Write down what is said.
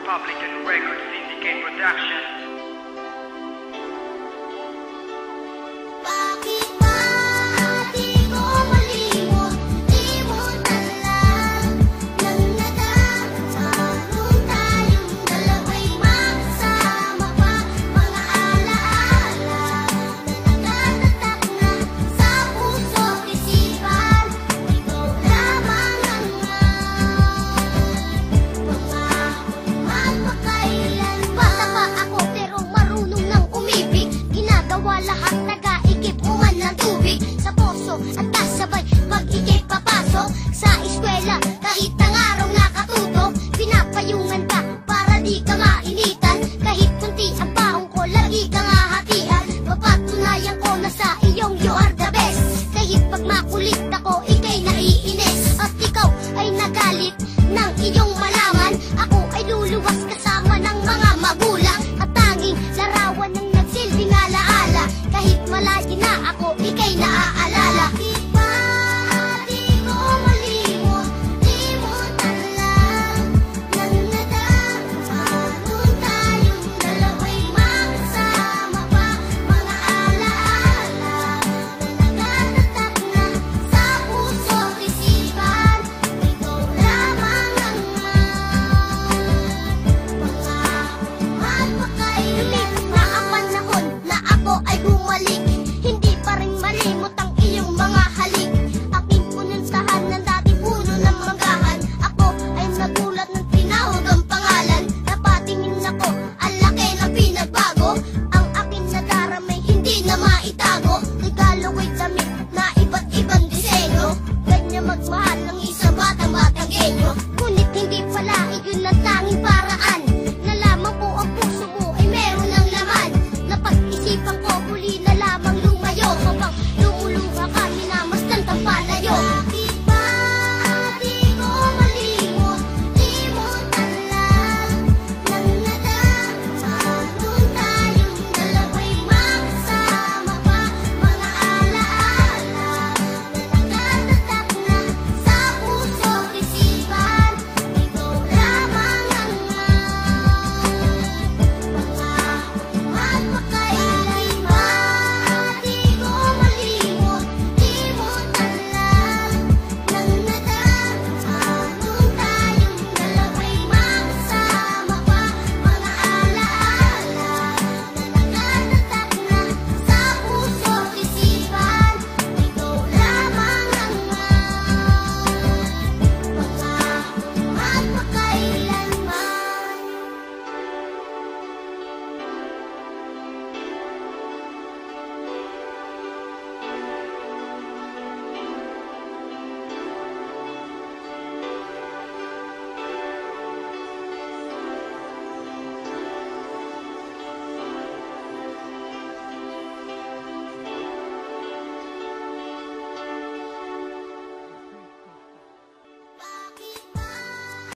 Republic and Record Syndicate Production. At kasabay pag ikay papasok sa eskwela, kahit ang araw nakatutok, pinapayungan ka para di ka mainitan. Kahit kunti ang baong ko, lagi kang hahatian. Mapatunayan ko na sa iyong you are the best. Kahit pag makulit ako, ikay naiinis. At ikaw ay nagalit ng iyong malaman, ako ay luluwas kasama ng mga magulang. At tanging larawan ng nagsilbing alaala, kahit malayo na ako, ikay naaalala. Itago, regalo ko'y damit na iba't ibang disenyo. Ganyan magmahal ng